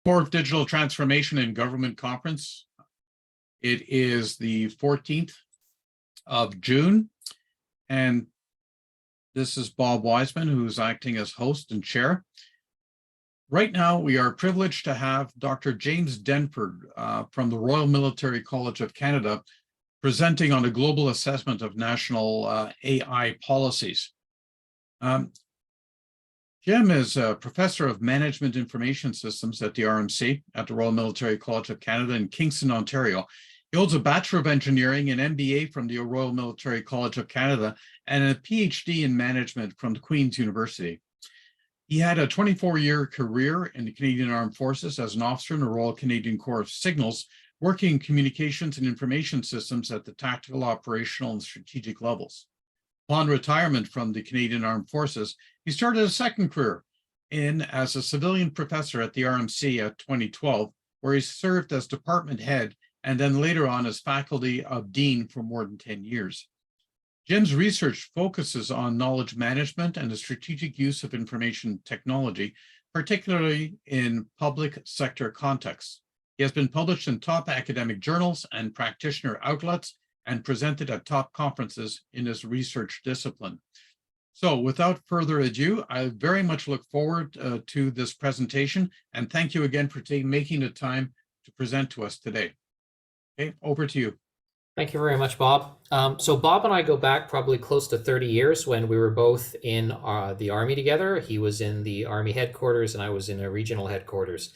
Fourth Digital Transformation in Government Conference. It is the 14th of June, and this is Bob Wiseman, who's acting as host and chair. Right now, we are privileged to have Dr. James Denford from the Royal Military College of Canada presenting on a global assessment of national AI policies. Jim is a professor of management information systems at the RMC at the Royal Military College of Canada in Kingston, Ontario. He holds a Bachelor of Engineering and MBA from the Royal Military College of Canada and a PhD in management from the Queen's University. He had a 24-year career in the Canadian Armed Forces as an officer in the Royal Canadian Corps of Signals, working in communications and information systems at the tactical, operational, and strategic levels. Upon retirement from the Canadian Armed Forces, he started a second career as a civilian professor at the RMC at 2012, where he served as department head and then later on as faculty of dean for more than 10 years. Jim's research focuses on knowledge management and the strategic use of information technology, particularly in public sector contexts. He has been published in top academic journals and practitioner outlets and presented at top conferences in his research discipline. So without further ado, I very much look forward to this presentation, and thank you again for making the time to present to us today. Okay, over to you. Thank you very much, Bob. So Bob and I go back probably close to 30 years when we were both in the Army together. He was in the Army headquarters and I was in a regional headquarters.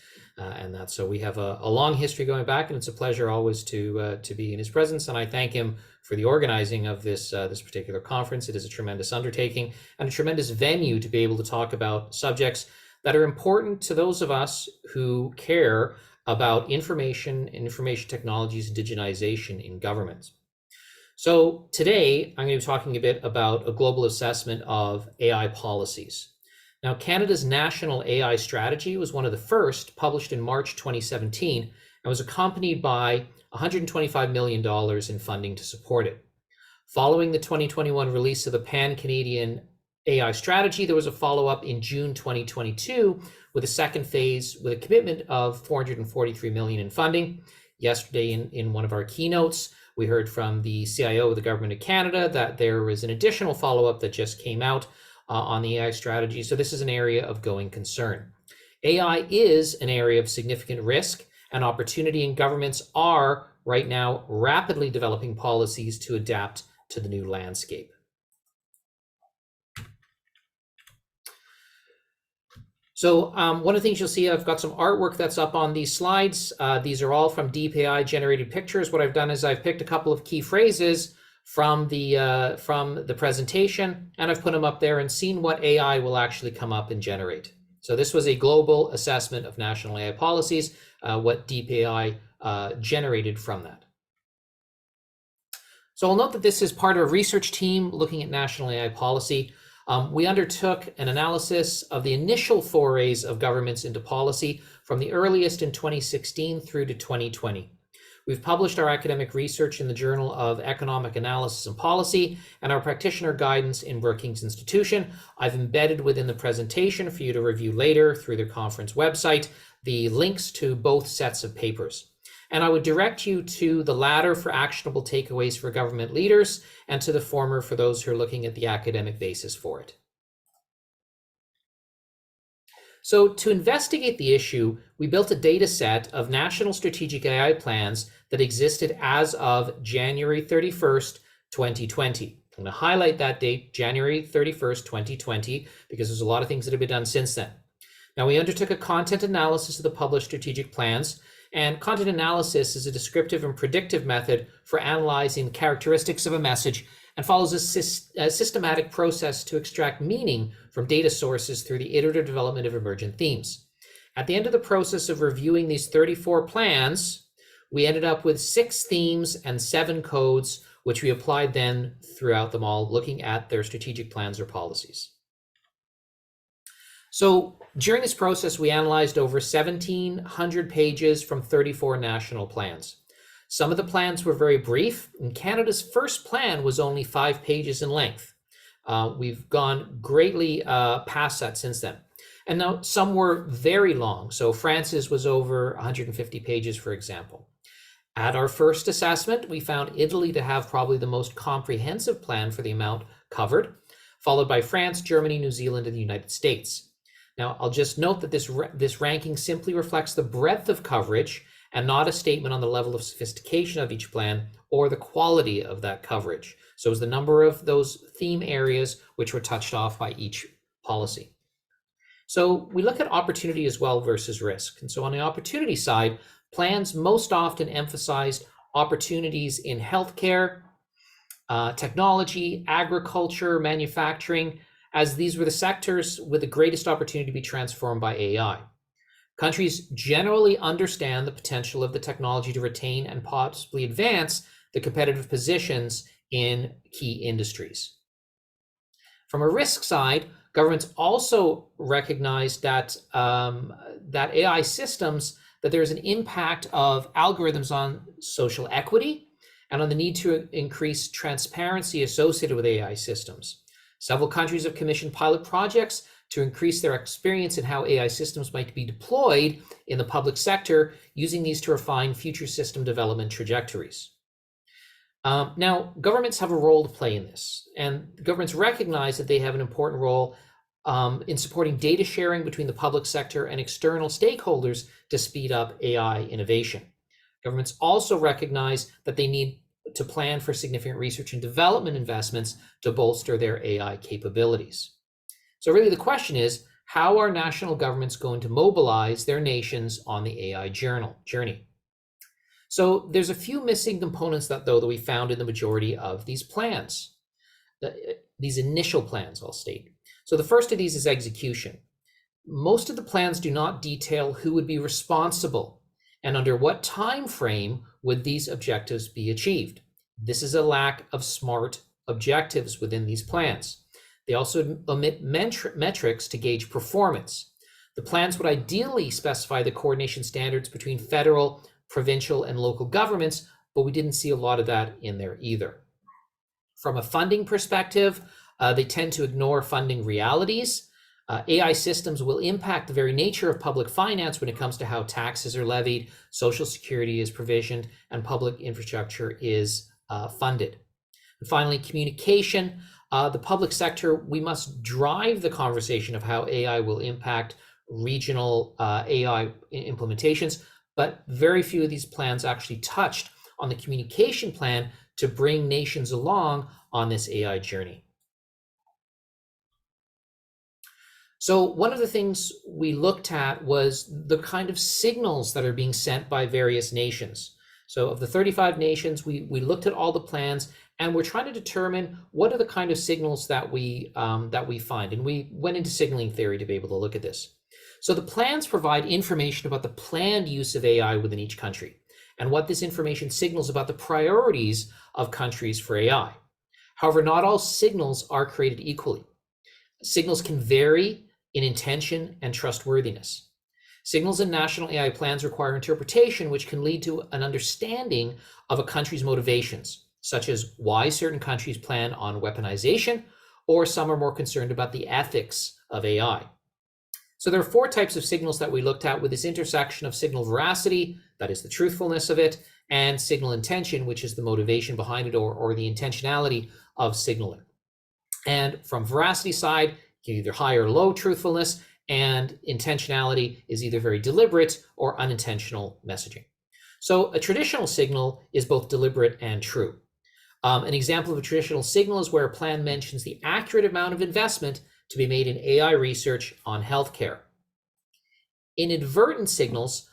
So we have a long history going back, and it's a pleasure always to be in his presence. And I thank him for the organizing of this particular conference. It is a tremendous undertaking and a tremendous venue to be able to talk about subjects that are important to those of us who care about information technologies, digitization in governments. So today, I'm going to be talking a bit about a global assessment of AI policies. Now, Canada's national AI strategy was one of the first, published in March 2017, and was accompanied by $125 million in funding to support it. Following the 2021 release of the Pan-Canadian AI strategy, there was a follow-up in June 2022 with a second phase with a commitment of $443 million in funding. Yesterday in one of our keynotes, we heard from the CIO of the Government of Canada that there was an additional follow-up that just came out on the AI strategy. So this is an area of going concern. AI is an area of significant risk and opportunity, and governments are right now rapidly developing policies to adapt to the new landscape. So one of the things you'll see, I've got some artwork that's up on these slides. These are all from DeepAI generated pictures. What I've done is I've picked a couple of key phrases from the presentation, and I've put them up there and seen what AI will actually come up and generate. So this was a global assessment of national AI policies, what DeepAI generated from that. So I'll note that this is part of a research team looking at national AI policy. We undertook an analysis of the initial forays of governments into policy from the earliest in 2016 through to 2020. We've published our academic research in the Journal of Economic Analysis and Policy and our practitioner guidance in Brookings Institution. I've embedded within the presentation for you to review later through the conference website the links to both sets of papers. And I would direct you to the latter for actionable takeaways for government leaders and to the former for those who are looking at the academic basis for it. So to investigate the issue, we built a data set of national strategic AI plans that existed as of January 31st, 2020. I'm going to highlight that date, January 31st, 2020, because there's a lot of things that have been done since then. Now, we undertook a content analysis of the published strategic plans, and content analysis is a descriptive and predictive method for analyzing the characteristics of a message and follows a systematic process to extract meaning from data sources through the iterative development of emergent themes. At the end of the process of reviewing these 34 plans, we ended up with 6 themes and 7 codes, which we applied then throughout them all, looking at their strategic plans or policies. So during this process, we analyzed over 1,700 pages from 34 national plans. Some of the plans were very brief, and Canada's first plan was only 5 pages in length. We've gone greatly past that since then. And now some were very long. So France's was over 150 pages, for example. At our first assessment, we found Italy to have probably the most comprehensive plan for the amount covered, followed by France, Germany, New Zealand, and the United States. Now, I'll just note that this ranking simply reflects the breadth of coverage and not a statement on the level of sophistication of each plan or the quality of that coverage. So it's the number of those theme areas which were touched off by each policy. So we look at opportunity as well versus risk. And so on the opportunity side, plans most often emphasized opportunities in healthcare, technology, agriculture, manufacturing, as these were the sectors with the greatest opportunity to be transformed by AI. Countries generally understand the potential of the technology to retain and possibly advance the competitive positions in key industries. From a risk side, governments also recognize that that AI systems, that there's an impact of algorithms on social equity and on the need to increase transparency associated with AI systems. Several countries have commissioned pilot projects to increase their experience in how AI systems might be deployed in the public sector, using these to refine future system development trajectories. Now, governments have a role to play in this, and governments recognize that they have an important role in supporting data sharing between the public sector and external stakeholders to speed up AI innovation. Governments also recognize that they need to plan for significant research and development investments to bolster their AI capabilities. So really the question is, how are national governments going to mobilize their nations on the AI journey? So there's a few missing components that we found in the majority of these plans, these initial plans, I'll state. So the first of these is execution. Most of the plans do not detail who would be responsible and under what time frame would these objectives be achieved. This is a lack of smart objectives within these plans. They also omit metrics to gauge performance. The plans would ideally specify the coordination standards between federal, provincial, and local governments, but we didn't see a lot of that in there either. From a funding perspective, they tend to ignore funding realities. AI systems will impact the very nature of public finance when it comes to how taxes are levied, social security is provisioned, and public infrastructure is funded. And finally, communication. The public sector, we must drive the conversation of how AI will impact regional AI implementations, but very few of these plans actually touched on the communication plan to bring nations along on this AI journey. So one of the things we looked at was the kind of signals that are being sent by various nations. So of the 35 nations, we looked at all the plans, and we're trying to determine what are the kind of signals that we find. And we went into signaling theory to be able to look at this. So the plans provide information about the planned use of AI within each country and what this information signals about the priorities of countries for AI. However, not all signals are created equally. Signals can vary in intention and trustworthiness. Signals in national AI plans require interpretation, which can lead to an understanding of a country's motivations, such as why certain countries plan on weaponization, or some are more concerned about the ethics of AI. So there are 4 types of signals that we looked at with this intersection of signal veracity, that is the truthfulness of it, and signal intention, which is the motivation behind it or the intentionality of signaling. And from veracity side, either high or low truthfulness, and intentionality is either very deliberate or unintentional messaging. So a traditional signal is both deliberate and true. An example of a traditional signal is where a plan mentions the accurate amount of investment to be made in AI research on healthcare. Inadvertent signals,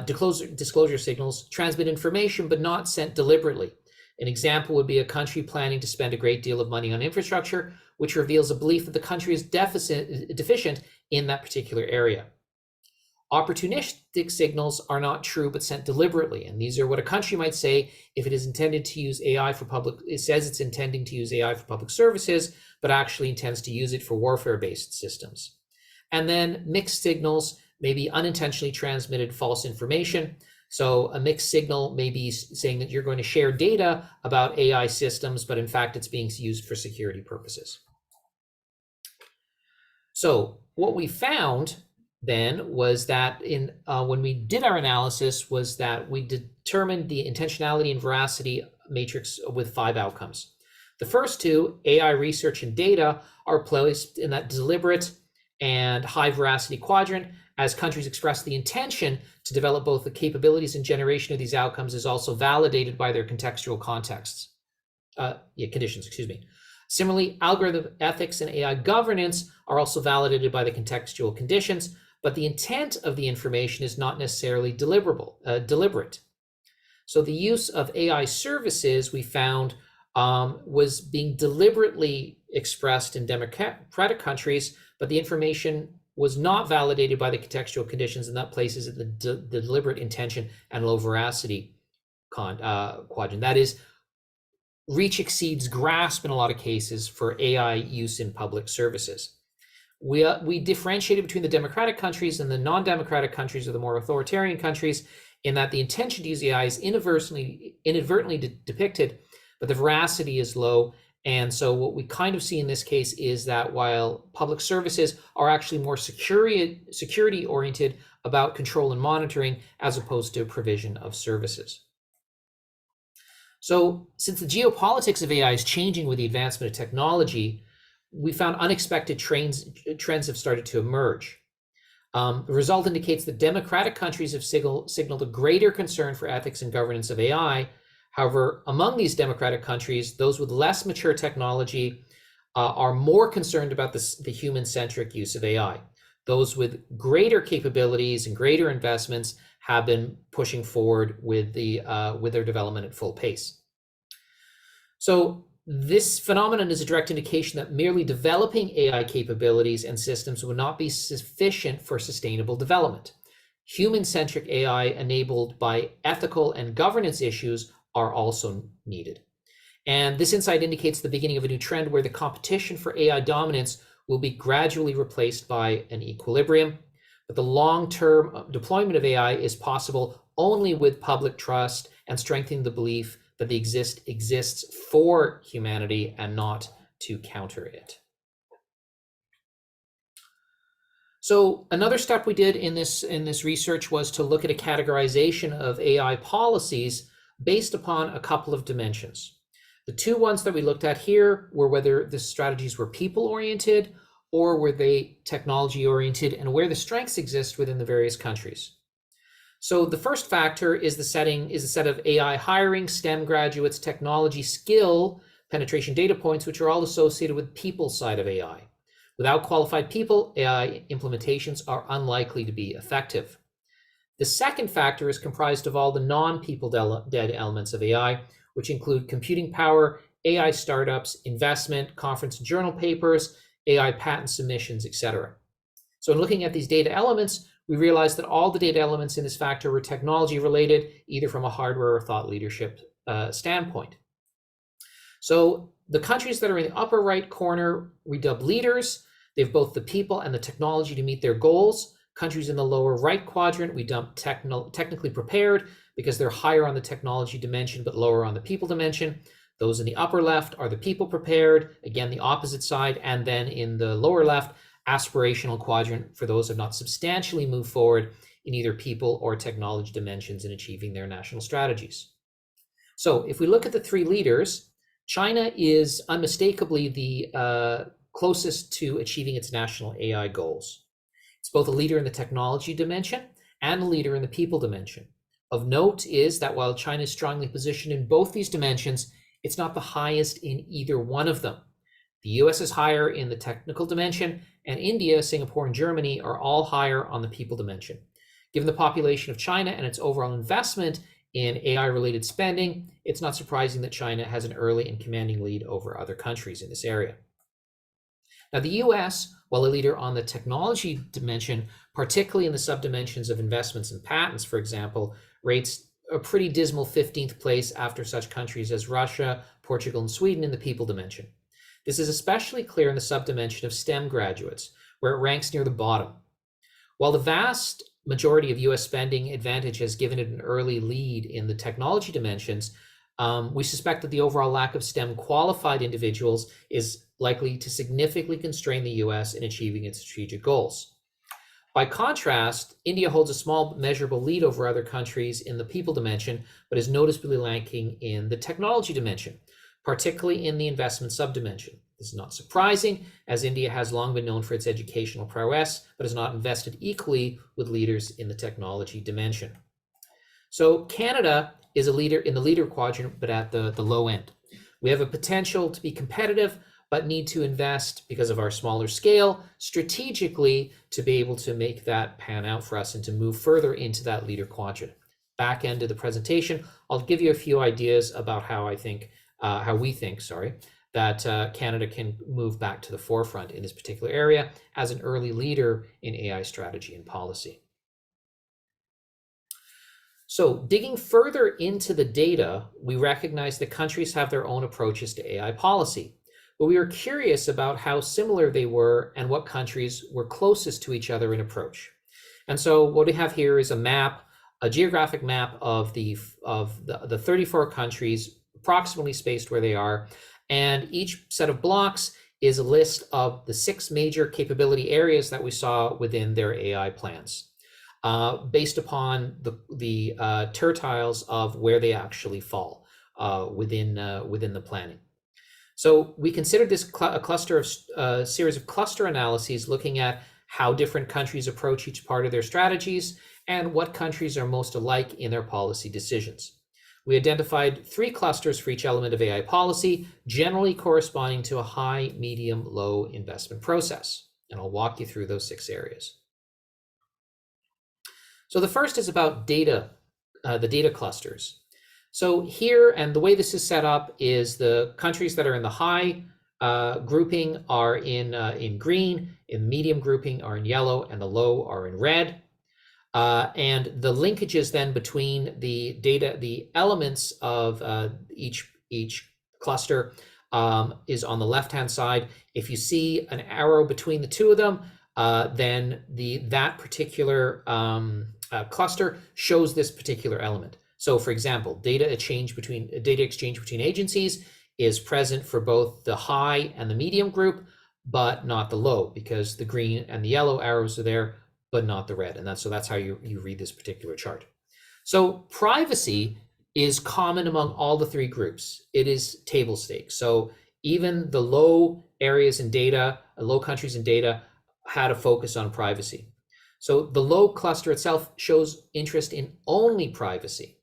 disclosure signals, transmit information but not sent deliberately. An example would be a country planning to spend a great deal of money on infrastructure, which reveals a belief that the country is deficient in that particular area. Opportunistic signals are not true but sent deliberately, and these are what a country might say if it is intended to use AI for it says it's intending to use AI for public services, but actually intends to use it for warfare-based systems. And then mixed signals may be unintentionally transmitted false information. So a mixed signal may be saying that you're going to share data about AI systems, but in fact it's being used for security purposes. So what we found then was that when we did our analysis was that we determined the intentionality and veracity matrix with 5 outcomes. The first 2, AI research and data, are placed in that deliberate and high veracity quadrant, as countries express the intention to develop both the capabilities and generation of these outcomes is also validated by their contextual conditions. Similarly, algorithm ethics and AI governance are also validated by the contextual conditions, but the intent of the information is not necessarily deliberate. So the use of AI services, we found, was being deliberately expressed in democratic countries, but the information was not validated by the contextual conditions, and that places it in the deliberate intention and low veracity quadrant. That is, reach exceeds grasp in a lot of cases for AI use in public services. We differentiated between the democratic countries and the non-democratic countries, or the more authoritarian countries, in that the intention to use AI is inadvertently depicted, but the veracity is low. And so what we kind of see in this case is that while public services are actually more security oriented about control and monitoring, as opposed to provision of services. So since the geopolitics of AI is changing with the advancement of technology, we found unexpected trends have started to emerge. The result indicates that democratic countries have signaled a greater concern for ethics and governance of AI. However, among these democratic countries, those with less mature technology are more concerned about the human-centric use of AI. Those with greater capabilities and greater investments have been pushing forward with their development at full pace. So this phenomenon is a direct indication that merely developing AI capabilities and systems would not be sufficient for sustainable development. Human-centric AI enabled by ethical and governance issues are also needed. And this insight indicates the beginning of a new trend where the competition for AI dominance will be gradually replaced by an equilibrium. But the long-term deployment of AI is possible only with public trust and strengthening the belief that exists for humanity and not to counter it. So another step we did in this research was to look at a categorization of AI policies based upon a couple of dimensions. The 2 ones that we looked at here were whether the strategies were people-oriented or were they technology-oriented, and where the strengths exist within the various countries. So the first factor is the set of AI hiring, STEM graduates, technology skill, penetration data points, which are all associated with people side of AI. Without qualified people, AI implementations are unlikely to be effective. The second factor is comprised of all the non-people dead elements of AI, which include computing power, AI startups, investment, conference and journal papers, AI patent submissions, etc. So in looking at these data elements, we realized that all the data elements in this factor were technology related, either from a hardware or thought leadership standpoint. So the countries that are in the upper right corner, we dub leaders. They have both the people and the technology to meet their goals. Countries in the lower right quadrant, we dump technically prepared because they're higher on the technology dimension but lower on the people dimension. Those in the upper left are the people prepared, again, the opposite side. And then in the lower left, aspirational quadrant for those who have not substantially moved forward in either people or technology dimensions in achieving their national strategies. So if we look at the 3 leaders, China is unmistakably the closest to achieving its national AI goals. It's both a leader in the technology dimension and a leader in the people dimension. Of note is that while China is strongly positioned in both these dimensions, it's not the highest in either one of them. The US is higher in the technical dimension, and India, Singapore, and Germany are all higher on the people dimension. Given the population of China and its overall investment in AI-related spending, it's not surprising that China has an early and commanding lead over other countries in this area. Now, the US, while a leader on the technology dimension, particularly in the subdimensions of investments and patents, for example, rates a pretty dismal 15th place after such countries as Russia, Portugal, and Sweden in the people dimension. This is especially clear in the subdimension of STEM graduates, where it ranks near the bottom. While the vast majority of US spending advantage has given it an early lead in the technology dimensions, we suspect that the overall lack of STEM qualified individuals is likely to significantly constrain the US in achieving its strategic goals. By contrast, India holds a small measurable lead over other countries in the people dimension, but is noticeably lacking in the technology dimension, particularly in the investment subdimension. This is not surprising, as India has long been known for its educational prowess, but has not invested equally with leaders in the technology dimension. So Canada is a leader in the leader quadrant, but at the low end. We have a potential to be competitive, but need to invest, because of our smaller scale, strategically to be able to make that pan out for us and to move further into that leader quadrant. Back end of the presentation, I'll give you a few ideas about how we think, that Canada can move back to the forefront in this particular area as an early leader in AI strategy and policy. So digging further into the data, we recognize that countries have their own approaches to AI policy, but we were curious about how similar they were and what countries were closest to each other in approach. And so what we have here is a map, a geographic map of the 34 countries, approximately spaced where they are, and each set of blocks is a list of the 6 major capability areas that we saw within their AI plans, based upon the tertiles of where they actually fall within the planning. So we considered this a series of cluster analyses looking at how different countries approach each part of their strategies and what countries are most alike in their policy decisions. We identified 3 clusters for each element of AI policy, generally corresponding to a high, medium, low investment process. And I'll walk you through those 6 areas. So the first is about data, the data clusters. So here, and the way this is set up is the countries that are in the high grouping are in green, in medium grouping are in yellow, and the low are in red. And the linkages then between the data, the elements of each cluster is on the left-hand side. If you see an arrow between the 2 of them, then that particular cluster shows this particular element. So for example, data exchange between agencies is present for both the high and the medium group, but not the low, because the green and the yellow arrows are there, but not the red. And that's how you read this particular chart. So privacy is common among all the 3 groups. It is table stakes. So even the low areas in data, low countries in data, had a focus on privacy. So the low cluster itself shows interest in only privacy.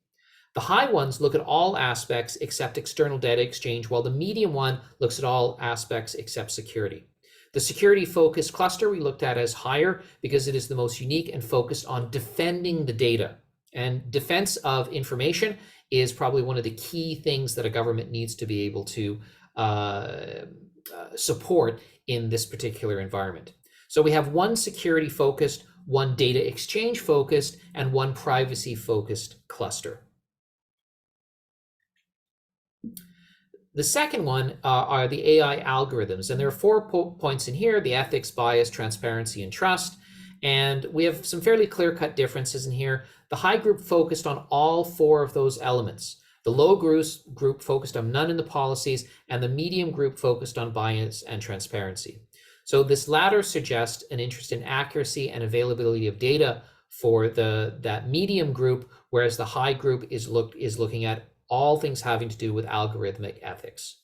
The high ones look at all aspects except external data exchange, while the medium one looks at all aspects except security. The security focused cluster we looked at as higher because it is the most unique and focused on defending the data. And defense of information is probably one of the key things that a government needs to be able to support in this particular environment. So we have one security focused, one data exchange focused, and one privacy focused cluster. The second one are the AI algorithms, and there are 4 points in here: the ethics, bias, transparency, and trust. And we have some fairly clear-cut differences in here. The high group focused on all 4 of those elements. The low group focused on none in the policies, and the medium group focused on bias and transparency. So this latter suggests an interest in accuracy and availability of data for that medium group, whereas the high group is looking at all things having to do with algorithmic ethics.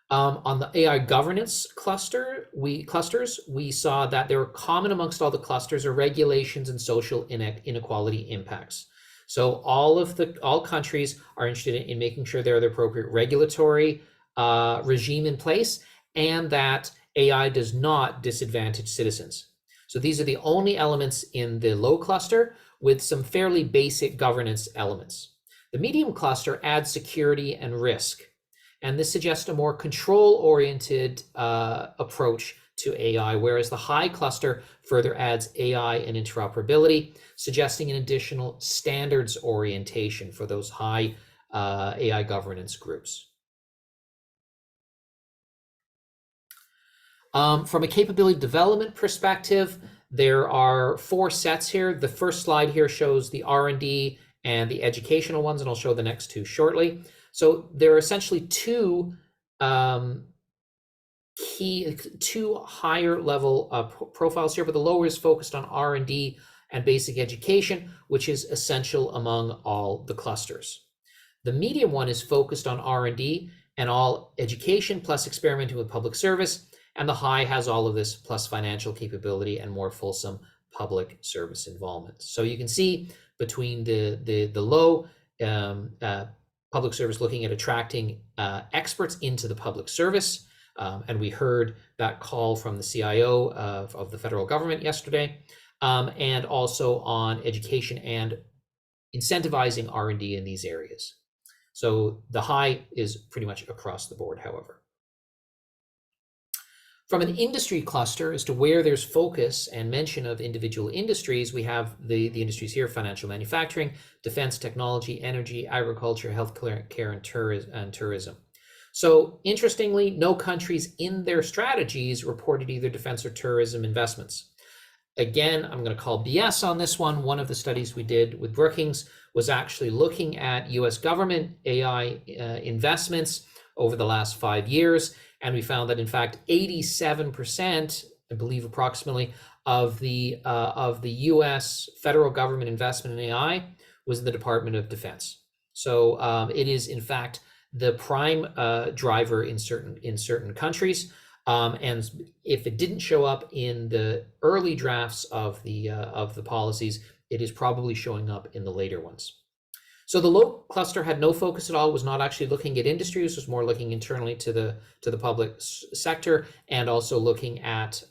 On the AI governance clusters, we saw that there were common amongst all the clusters are regulations and social inequality impacts. So all countries are interested in making sure there are the appropriate regulatory regime in place, and that AI does not disadvantage citizens. So these are the only elements in the low cluster, with some fairly basic governance elements. The medium cluster adds security and risk, and this suggests a more control-oriented approach to AI, whereas the high cluster further adds AI and interoperability, suggesting an additional standards orientation for those high AI governance groups. From a capability development perspective, there are 4 sets here. The first slide here shows the R&D and the educational ones, and I'll show the next 2 shortly. So there are essentially two higher level profiles here, but the lower is focused on R&D and basic education, which is essential among all the clusters. The medium one is focused on R&D and all education plus experimenting with public service, and the high has all of this plus financial capability and more fulsome public service involvement. So you can see between the low public service looking at attracting experts into the public service, and we heard that call from the CIO of the federal government yesterday, and also on education and incentivizing R&D in these areas. So the high is pretty much across the board, however. From an industry cluster as to where there's focus and mention of individual industries, we have the industries here: financial, manufacturing, defense, technology, energy, agriculture, healthcare, and tourism. So interestingly, no countries in their strategies reported either defense or tourism investments. Again, I'm going to call BS on this one. One of the studies we did with Brookings was actually looking at US government AI investments over the last 5 years. And we found that in fact, 87%, I believe approximately, of the US federal government investment in AI was in the Department of Defense. So it is in fact the prime driver in certain countries. And if it didn't show up in the early drafts of the policies, it is probably showing up in the later ones. So the low cluster had no focus at all, was not actually looking at industries, was more looking internally to the public sector, and also looking at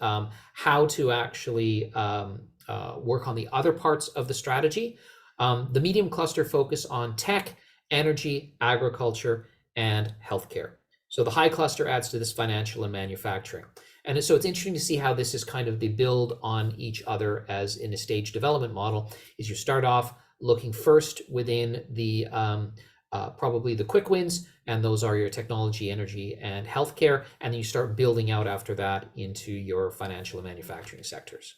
how to actually work on the other parts of the strategy. The medium cluster focus on tech, energy, agriculture, and healthcare. So the high cluster adds to this financial and manufacturing. And so it's interesting to see how this is kind of the build on each other as in a stage development model, is you start off looking first within the probably the quick wins, and those are your technology, energy, and healthcare, and then you start building out after that into your financial and manufacturing sectors.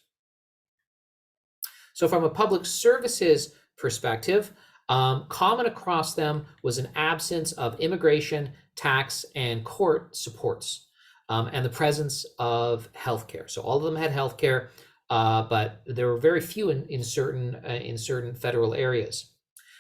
So from a public services perspective, common across them was an absence of immigration, tax, and court supports, and the presence of healthcare. So all of them had healthcare, but there were very few in certain federal areas.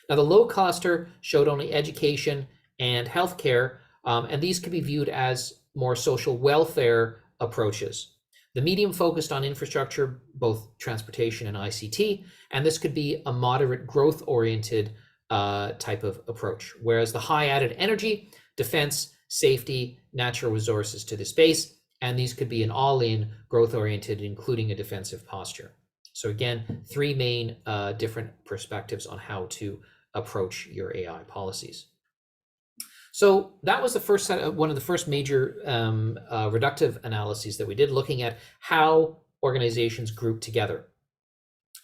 Now the low cluster showed only education and healthcare, and these could be viewed as more social welfare approaches. The medium focused on infrastructure, both transportation and ICT, and this could be a moderate growth-oriented type of approach, whereas the high added energy, defense, safety, natural resources to the space, and these could be an all-in growth-oriented, including a defensive posture. So again, three main different perspectives on how to approach your AI policies. So that was the first one of the first major reductive analyses that we did, looking at how organizations group together.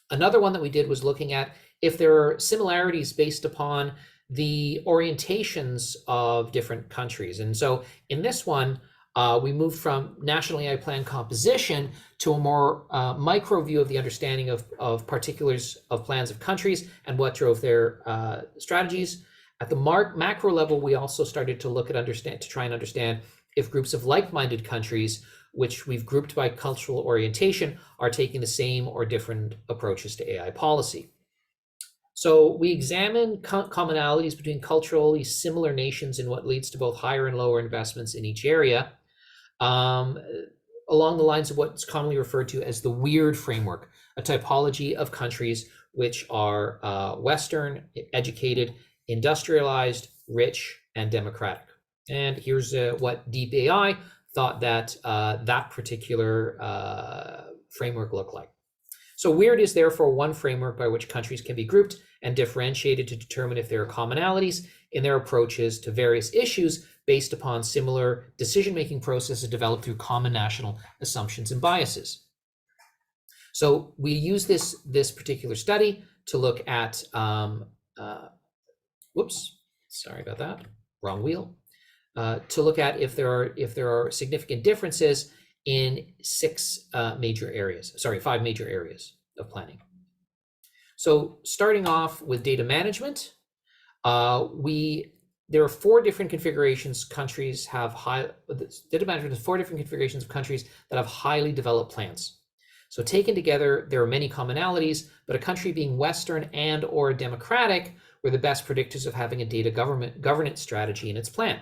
Another one that we did was looking at if there are similarities based upon the orientations of different countries. And so in this one, we moved from national AI plan composition to a more micro view of the understanding of particulars of plans of countries and what drove their strategies. At the macro level, we also started to look at try and understand if groups of like-minded countries, which we've grouped by cultural orientation, are taking the same or different approaches to AI policy. So we examined commonalities between culturally similar nations in what leads to both higher and lower investments in each area, along the lines of what's commonly referred to as the WEIRD framework, a typology of countries which are Western, educated, industrialized, rich, and democratic. And here's what Deep AI thought that that particular framework looked like. So WEIRD is therefore one framework by which countries can be grouped and differentiated to determine if there are commonalities in their approaches to various issues based upon similar decision-making processes developed through common national assumptions and biases. So we use this particular study to look at, whoops, sorry about that, wrong wheel, to look at if there are significant differences in five major areas of planning. So starting off with data management, we there are four different configurations countries have data management has four different configurations of countries that have highly developed plans. So taken together, there are many commonalities, but a country being Western and or democratic were the best predictors of having a data governance strategy in its plan.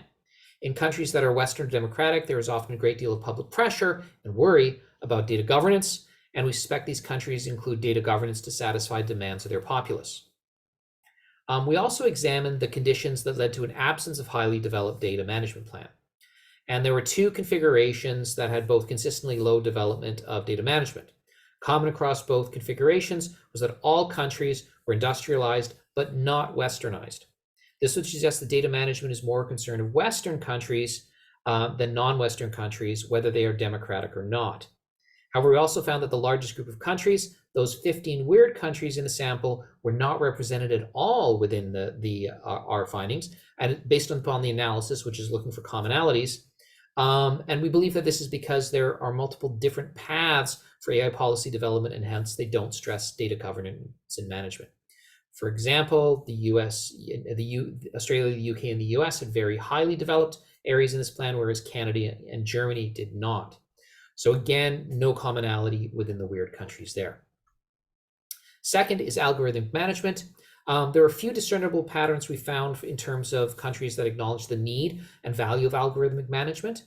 In countries that are Western or democratic, there is often a great deal of public pressure and worry about data governance, and we suspect these countries include data governance to satisfy demands of their populace. We also examined the conditions that led to an absence of highly developed data management plan. And there were two configurations that had both consistently low development of data management. Common across both configurations was that all countries were industrialized but not westernized. This would suggest that data management is more a concern of Western countries than non-Western countries, whether they are democratic or not. However, we also found that the largest group of countries, those 15 weird countries in the sample, were not represented at all within our findings, and based upon the analysis, which is looking for commonalities. And we believe that this is because there are multiple different paths for AI policy development, and hence they don't stress data governance and management. For example, the US, Australia, the UK, and the US had very highly developed areas in this plan, whereas Canada and Germany did not. So again, no commonality within the weird countries there. Second is algorithmic management. There are a few discernible patterns we found in terms of countries that acknowledge the need and value of algorithmic management.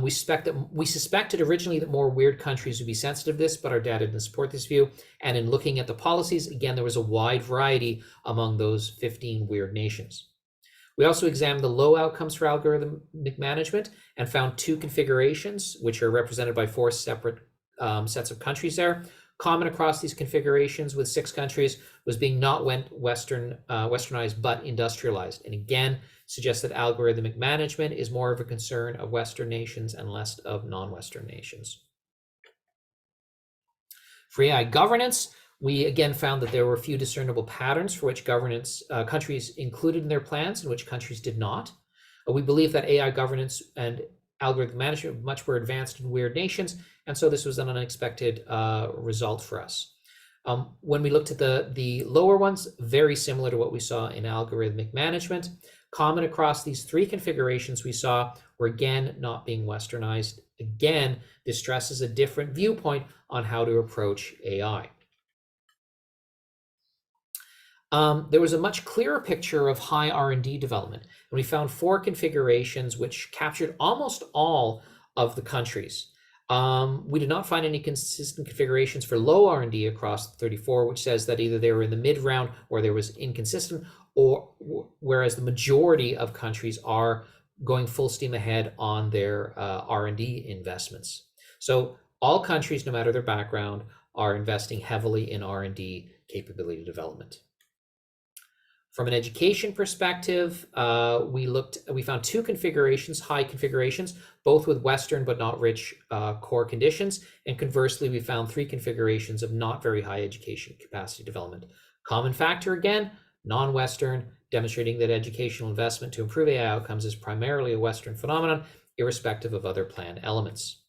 We suspected originally that more weird countries would be sensitive to this, but our data didn't support this view. And in looking at the policies, again, there was a wide variety among those 15 weird nations. We also examined the low outcomes for algorithmic management and found two configurations, which are represented by four separate sets of countries there. Common across these configurations with 6 countries was being not westernized, but industrialized. And again, suggests that algorithmic management is more of a concern of Western nations and less of non-Western nations. For AI governance, we again found that there were a few discernible patterns for which governance countries included in their plans and which countries did not. We believe that AI governance and algorithm management were much more advanced in weird nations, and so this was an unexpected result for us. When we looked at the lower ones, very similar to what we saw in algorithmic management. Common across these 3 configurations we saw were again not being westernized. Again, this stresses a different viewpoint on how to approach AI. There was a much clearer picture of high R&D development, and we found 4 configurations which captured almost all of the countries. We did not find any consistent configurations for low R&D across 34, which says that either they were in the mid-round or there was inconsistent, or whereas the majority of countries are going full steam ahead on their R&D investments. So all countries, no matter their background, are investing heavily in R&D capability development. From an education perspective, we found 2 configurations, high configurations, both with Western but not rich core conditions. And conversely, we found 3 configurations of not very high education capacity development. Common factor again, non-Western, demonstrating that educational investment to improve AI outcomes is primarily a Western phenomenon, irrespective of other plan elements.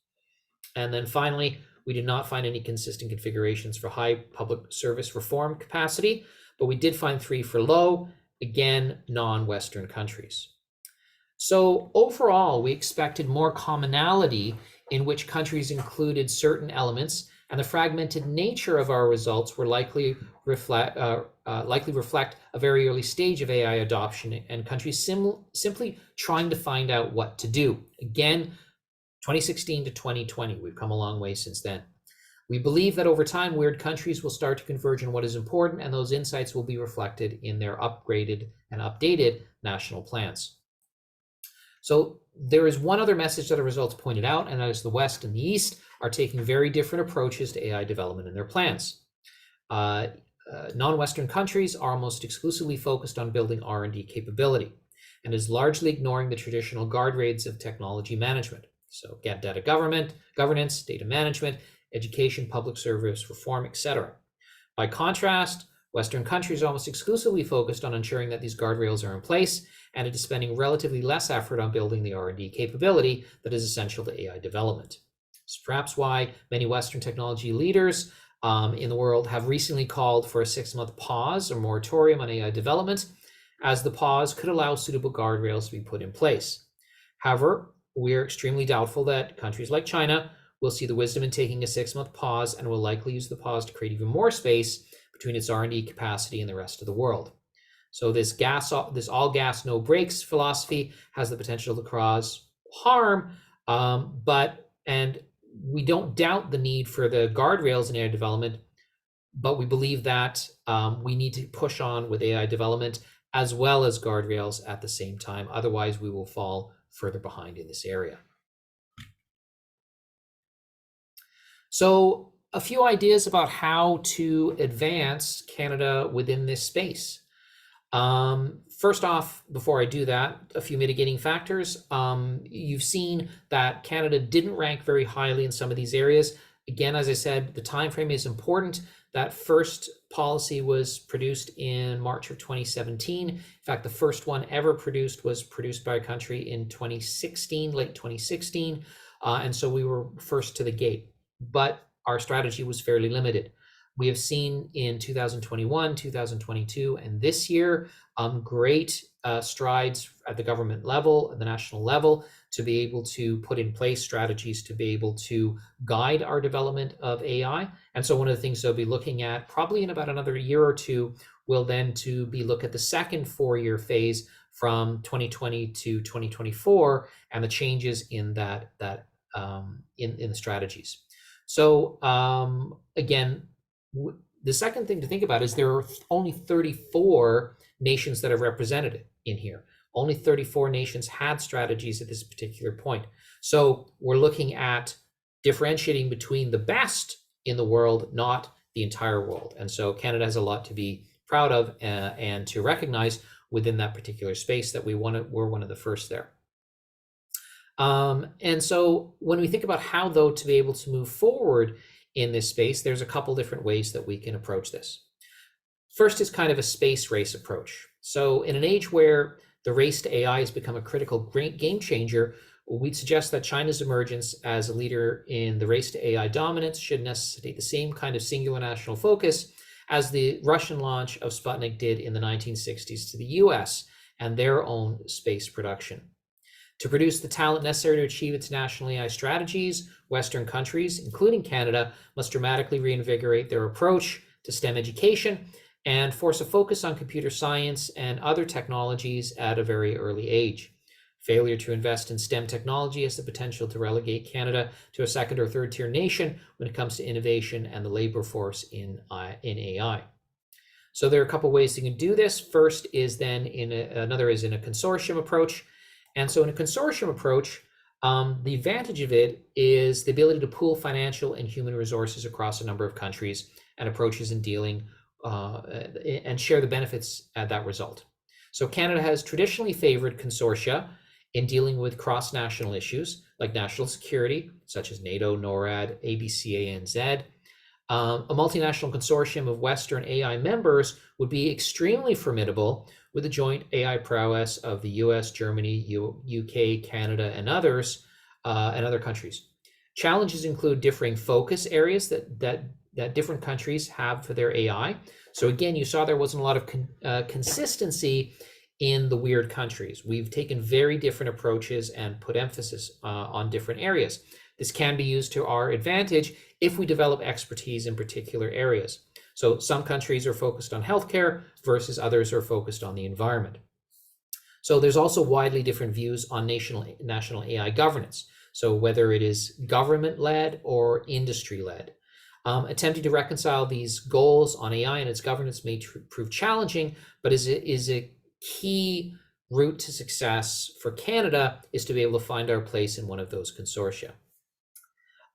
And then finally, we did not find any consistent configurations for high public service reform capacity, but we did find 3 for low, again, non-Western countries. So overall, we expected more commonality in which countries included certain elements, and the fragmented nature of our results were likely reflect a very early stage of AI adoption and countries simply trying to find out what to do. Again, 2016 to 2020, we've come a long way since then. We believe that over time, weird countries will start to converge on what is important, and those insights will be reflected in their upgraded and updated national plans. So there is one other message that the results pointed out, and that is the West and the East are taking very different approaches to AI development in their plans. Non-Western countries are almost exclusively focused on building R&D capability and is largely ignoring the traditional guardrails of technology management. So get data governance, data management, education, public service, reform, etc. By contrast, Western countries are almost exclusively focused on ensuring that these guardrails are in place, and it is spending relatively less effort on building the R&D capability that is essential to AI development. It's perhaps why many Western technology leaders in the world have recently called for a 6-month pause or moratorium on AI development, as the pause could allow suitable guardrails to be put in place. However, we are extremely doubtful that countries like China will see the wisdom in taking a 6-month pause and will likely use the pause to create even more space between its R&D capacity and the rest of the world. So this all gas, no brakes philosophy has the potential to cause harm, and we don't doubt the need for the guardrails in AI development, but we believe that we need to push on with AI development as well as guardrails at the same time. Otherwise, we will fall further behind in this area. So a few ideas about how to advance Canada within this space. First off, before I do that, a few mitigating factors. You've seen that Canada didn't rank very highly in some of these areas. Again, as I said, the time frame is important. That first policy was produced in March of 2017. In fact, the first one ever produced was produced by a country in 2016, late 2016. And so we were first to the gate, but our strategy was fairly limited. We have seen in 2021, 2022, and this year, great strides at the government level, at the national level, to be able to put in place strategies to be able to guide our development of AI. And so one of the things they'll be looking at probably in about another year or two will then to be look at the second 4-year phase from 2020 to 2024 and the changes in that in the strategies. So again, the second thing to think about is there are only 34 nations that are represented in here. Only 34 nations had strategies at this particular point. So we're looking at differentiating between the best in the world, not the entire world. And so Canada has a lot to be proud of and to recognize within that particular space that we're one of the first there. And so when we think about how, though, to be able to move forward in this space, there's a couple different ways that we can approach this. First is kind of a space race approach. So in an age where the race to AI has become a critical game changer, we'd suggest that China's emergence as a leader in the race to AI dominance should necessitate the same kind of singular national focus as the Russian launch of Sputnik did in the 1960s to the US and their own space production. To produce the talent necessary to achieve its national AI strategies, Western countries, including Canada, must dramatically reinvigorate their approach to STEM education and force a focus on computer science and other technologies at a very early age. Failure to invest in STEM technology has the potential to relegate Canada to a second or third tier nation when it comes to innovation and the labor force in AI. So there are a couple ways you can do this. First is then another is in a consortium approach. And so in a consortium approach, the advantage of it is the ability to pool financial and human resources across a number of countries and approaches in dealing and share the benefits at that result. So Canada has traditionally favored consortia in dealing with cross-national issues like national security, such as NATO, NORAD, ABCANZ. A multinational consortium of Western AI members would be extremely formidable with the joint AI prowess of the US, Germany, UK, Canada, and others, and other countries. Challenges include differing focus areas that different countries have for their AI. So again, you saw there wasn't a lot of consistency in the weird countries. We've taken very different approaches and put emphasis on different areas. This can be used to our advantage if we develop expertise in particular areas. So some countries are focused on healthcare versus others are focused on the environment. So there's also widely different views on national AI governance. So whether it is government-led or industry-led. Attempting to reconcile these goals on AI and its governance may prove challenging, but is a key route to success for Canada is to be able to find our place in one of those consortia.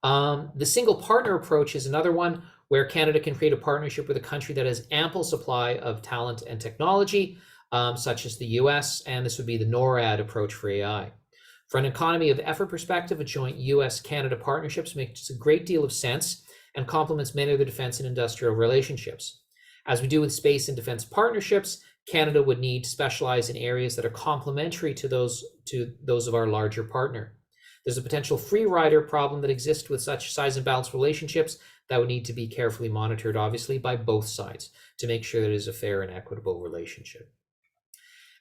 The single partner approach is another one where Canada can create a partnership with a country that has ample supply of talent and technology, such as the US, and this would be the NORAD approach for AI. For an economy of effort perspective, a joint US-Canada partnerships makes a great deal of sense and complements many of the defense and industrial relationships. As we do with space and defense partnerships, Canada would need to specialize in areas that are complementary to those of our larger partner. There's a potential free rider problem that exists with such size and balance relationships that would need to be carefully monitored, obviously, by both sides to make sure that it is a fair and equitable relationship.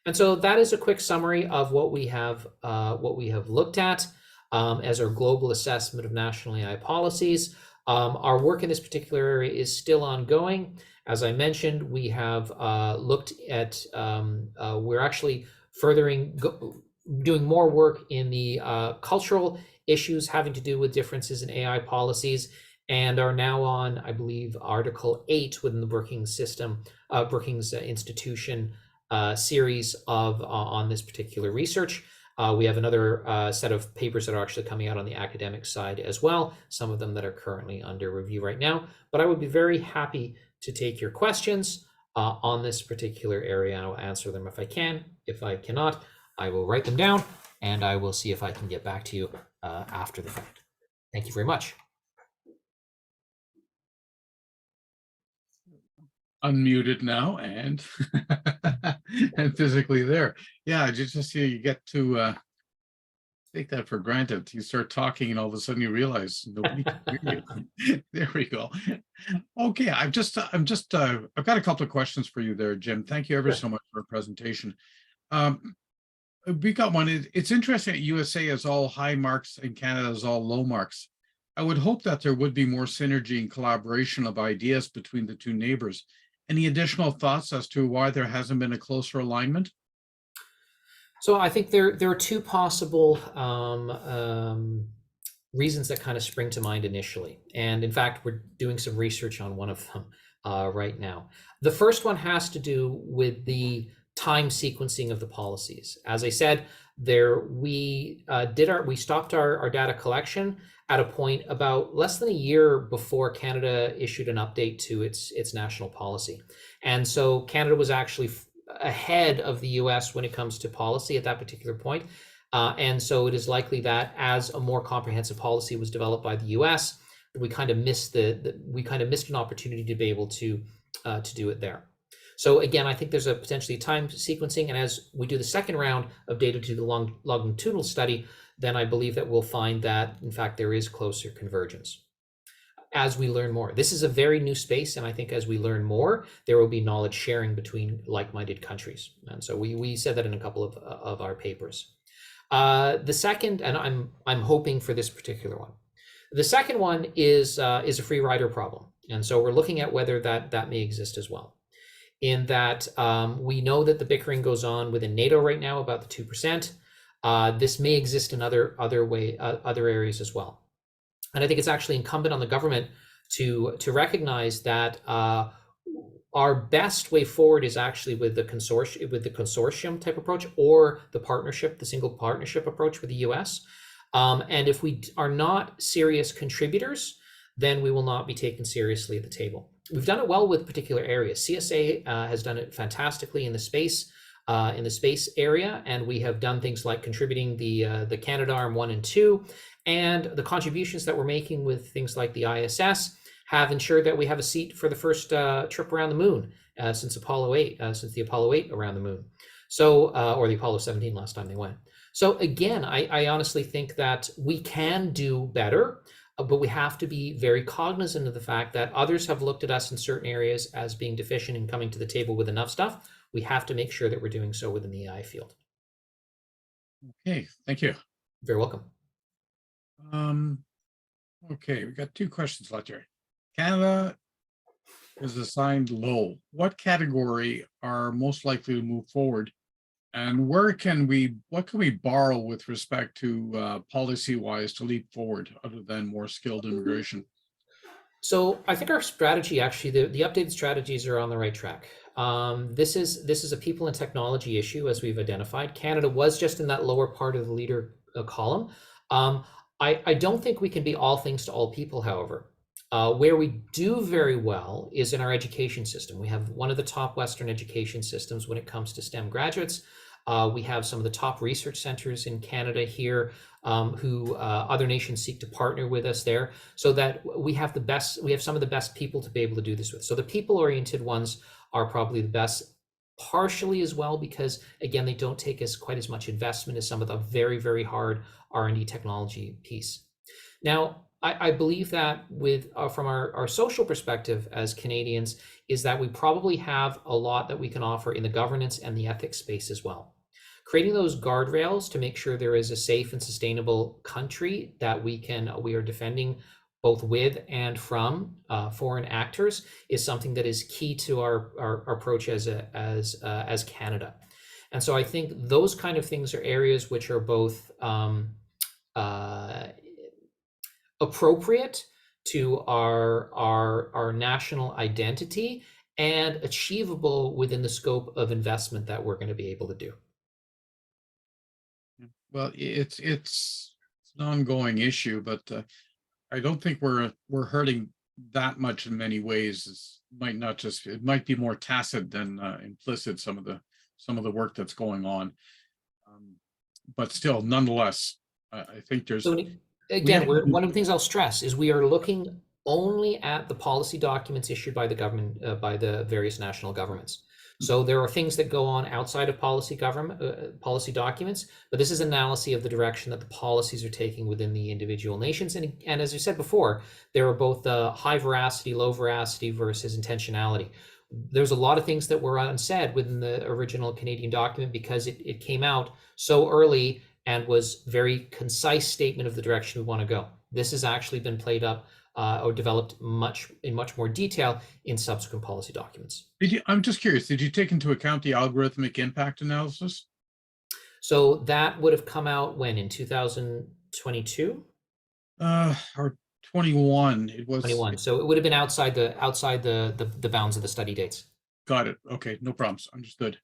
And so that is a quick summary of what we have looked at as our global assessment of national AI policies. Our work in this particular area is still ongoing. As I mentioned, we have looked at, we're actually doing more work in the cultural issues having to do with differences in AI policies, and are now on, I believe, Article 8 within the Brookings Institution series of on this particular research. We have another set of papers that are actually coming out on the academic side as well, some of them that are currently under review right now. But I would be very happy to take your questions on this particular area, and I will answer them if I can. If I cannot, I will write them down, and I will see if I can get back to you after the fact. Thank you very much. Unmuted now and and physically there. Yeah, just you get to take that for granted. You start talking and all of a sudden you realize nobody can hear you. There we go. Okay, I've got a couple of questions for you there, Jim. Thank you ever so much for a presentation. We got one. It's interesting that USA is all high marks and Canada is all low marks. I would hope that there would be more synergy and collaboration of ideas between the two neighbors. Any additional thoughts as to why there hasn't been a closer alignment? So I think there are two possible reasons that kind of spring to mind initially. And in fact, we're doing some research on one of them right now. The first one has to do with the time sequencing of the policies. As I said, we stopped our data collection at a point about less than a year before Canada issued an update to its national policy. And so Canada was actually ahead of the US when it comes to policy at that particular point. And so it is likely that as a more comprehensive policy was developed by the US, we kind of missed an opportunity to be able to do it there. So again, I think there's a potentially time sequencing, and as we do the second round of data to the longitudinal study, then I believe that we'll find that in fact there is closer convergence as we learn more. This is a very new space, and I think as we learn more, there will be knowledge sharing between like-minded countries. And so we said that in a couple of our papers. The second, and I'm hoping for this particular one. The second one is a free rider problem, and so we're looking at whether that may exist as well. In that we know that the bickering goes on within NATO right now about the 2%. This may exist in other areas as well. And I think it's actually incumbent on the government to recognize that our best way forward is actually with the consortium type approach, or the single partnership approach with the US. And if we are not serious contributors, then we will not be taken seriously at the table. We've done it well with particular areas. CSA has done it fantastically in the space area, and we have done things like contributing the Canadarm 1 and 2, and the contributions that we're making with things like the ISS have ensured that we have a seat for the first trip around the moon since the Apollo 8 around the moon. So, or the Apollo 17 last time they went. So again, I honestly think that we can do better, but we have to be very cognizant of the fact that others have looked at us in certain areas as being deficient in coming to the table with enough stuff. We have to make sure that we're doing so within the AI field. Okay, thank you. Very welcome. Okay, we got two questions left here. Canada is assigned low. What category are most likely to move forward? And what can we borrow with respect to policy-wise to leap forward other than more skilled immigration? So I think our strategy, actually, the updated strategies are on the right track. This is a people and technology issue, as we've identified. Canada was just in that lower part of the leader column. I don't think we can be all things to all people, however. Where we do very well is in our education system. We have one of the top Western education systems when it comes to STEM graduates. We have some of the top research centers in Canada here, who other nations seek to partner with us there, so that we have some of the best people to be able to do this with. So the people-oriented ones are probably the best, partially as well because, again, they don't take quite as much investment as some of the very, very hard R&D technology piece. Now, I believe that with from our social perspective as Canadians is that we probably have a lot that we can offer in the governance and the ethics space as well. Creating those guardrails to make sure there is a safe and sustainable country that we are defending both with and from foreign actors is something that is key to our approach as Canada. And so I think those kind of things are areas which are both uh, appropriate to our national identity and achievable within the scope of investment that we're going to be able to do. Well, it's an ongoing issue, but I don't think we're hurting that much in many ways. It might be more tacit than implicit, some of the work that's going on. But still, nonetheless, I think So we have again, one of the things I'll stress is we are looking only at the policy documents issued by the government, by the various national governments. So there are things that go on outside of policy documents, but this is analysis of the direction that the policies are taking within the individual nations. And as you said before, there are both the high veracity, low veracity versus intentionality. There's a lot of things that were unsaid within the original Canadian document because it came out so early and was very concise statement of the direction we want to go. This has actually been played up or developed in much more detail in subsequent policy documents. I'm just curious, did you take into account the algorithmic impact analysis? So that would have come out when, in 2022? Or 21, it was. 21. So it would have been outside the bounds of the study dates. Got it. Okay, no problems. Understood.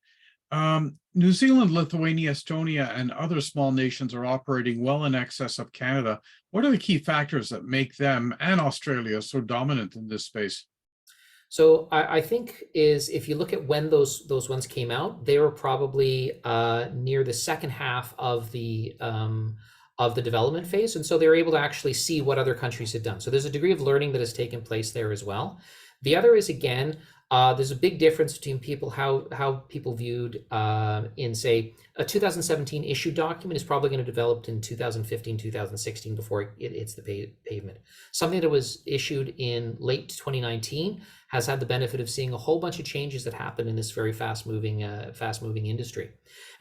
New Zealand, Lithuania, Estonia, and other small nations are operating well in excess of Canada. What are the key factors that make them and Australia so dominant in this space? So I think is if you look at when those ones came out, they were probably near the second half of the development phase, and so they were able to actually see what other countries had done. So there's a degree of learning that has taken place there as well. The other is again, there's a big difference between how people viewed in say a 2017 issue document is probably going to develop in 2015, 2016 before it hits the pavement. Something that was issued in late 2019 has had the benefit of seeing a whole bunch of changes that happen in this very fast moving industry.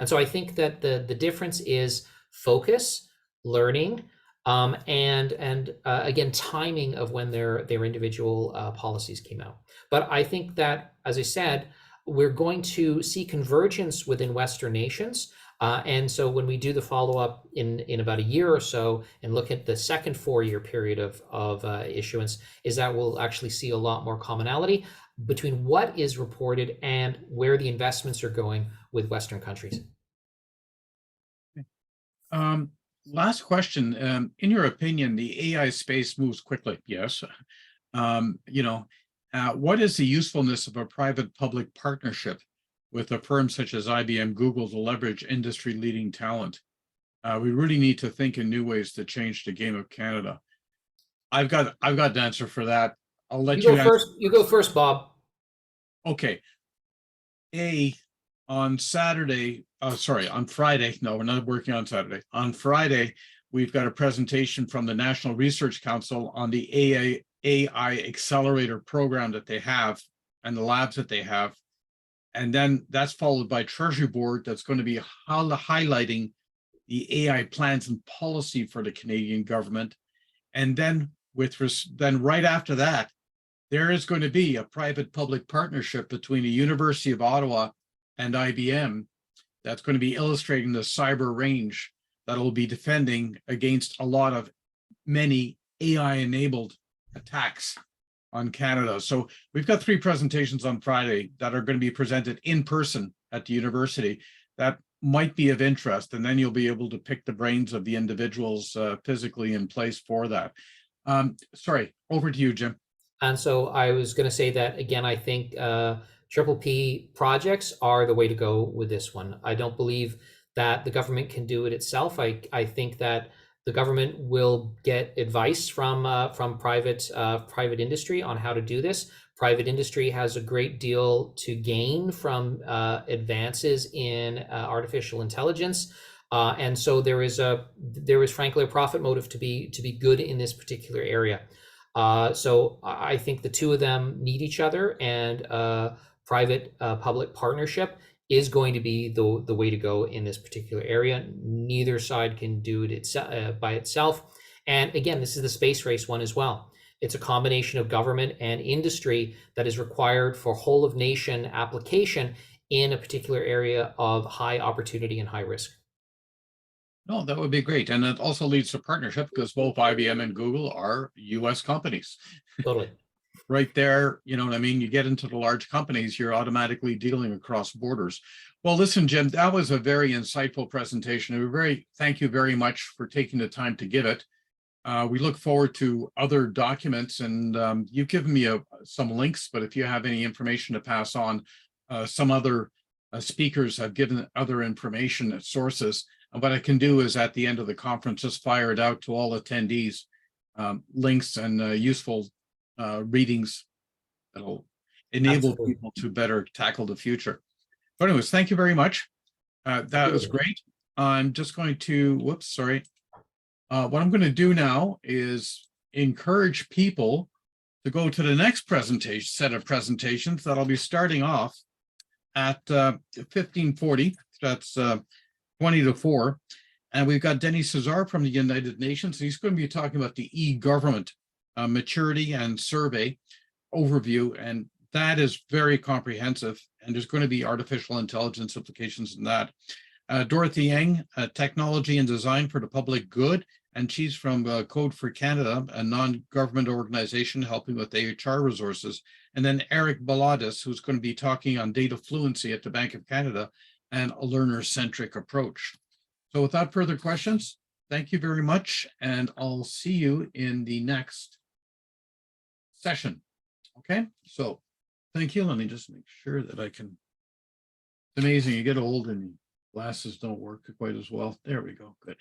And so I think that the difference is focus, learning, and again, timing of when their individual policies came out. But I think that, as I said, we're going to see convergence within Western nations. And so when we do the follow-up in about a year or so and look at the second 4-year period of issuance, is that we'll actually see a lot more commonality between what is reported and where the investments are going with Western countries. Last question. In your opinion, the AI space moves quickly. Yes. What is the usefulness of a private-public partnership with a firm such as IBM, Google to leverage industry-leading talent? We really need to think in new ways to change the game of Canada. I've got an answer for that. I'll let you go first. You go first, Bob. Okay. On Friday, no, we're not working on Saturday. On Friday, we've got a presentation from the National Research Council on the AI accelerator program that they have and the labs that they have. And then that's followed by Treasury Board that's going to be highlighting the AI plans and policy for the Canadian government. And then right after that, there is going to be a private-public partnership between the University of Ottawa and IBM that's going to be illustrating the cyber range that will be defending against many AI-enabled attacks on Canada. So we've got 3 presentations on Friday that are going to be presented in person at the university that might be of interest, and then you'll be able to pick the brains of the individuals physically in place for that. Sorry, over to you, Jim. And so I was going to say that again, I think Triple P projects are the way to go with this one. I don't believe that the government can do it itself. I think that the government will get advice from private industry on how to do this. Private industry has a great deal to gain from advances in artificial intelligence. And so there is frankly a profit motive to be good in this particular area. So I think the two of them need each other, and private public partnership is going to be the way to go in this particular area. Neither side can do it by itself. And again, this is the space race one as well. It's a combination of government and industry that is required for whole of nation application in a particular area of high opportunity and high risk. No, that would be great. And it also leads to partnership because both IBM and Google are US companies. Totally. Right there, you know what I mean? You get into the large companies, you're automatically dealing across borders. Well, listen, Jim, that was a very insightful presentation. Thank you very much for taking the time to give it. We look forward to other documents, and you've given me some links, but if you have any information to pass on, some other speakers have given other information sources. And what I can do is at the end of the conference, just fire it out to all attendees, links and useful readings that'll enable Absolutely. people to better tackle the future. But anyways, thank you very much. That was great. I'm just going to, whoops, sorry. What I'm going to do now is encourage people to go to the next set of presentations that'll be starting off at 15:40. That's 20 to 4. And we've got Denny Cesar from the United Nations. He's going to be talking about the e-government maturity and survey overview. And that is very comprehensive. And there's going to be artificial intelligence implications in that. Dorothy Yang, Technology and Design for the Public Good. And she's from Code for Canada, a non-government organization helping with HR resources. And then Eric Baladis, who's going to be talking on data fluency at the Bank of Canada and a learner-centric approach. So without further questions, thank you very much. And I'll see you in the next session. Okay, so thank you. Let me just make sure that I can. It's amazing, you get old and glasses don't work quite as well. There we go, good.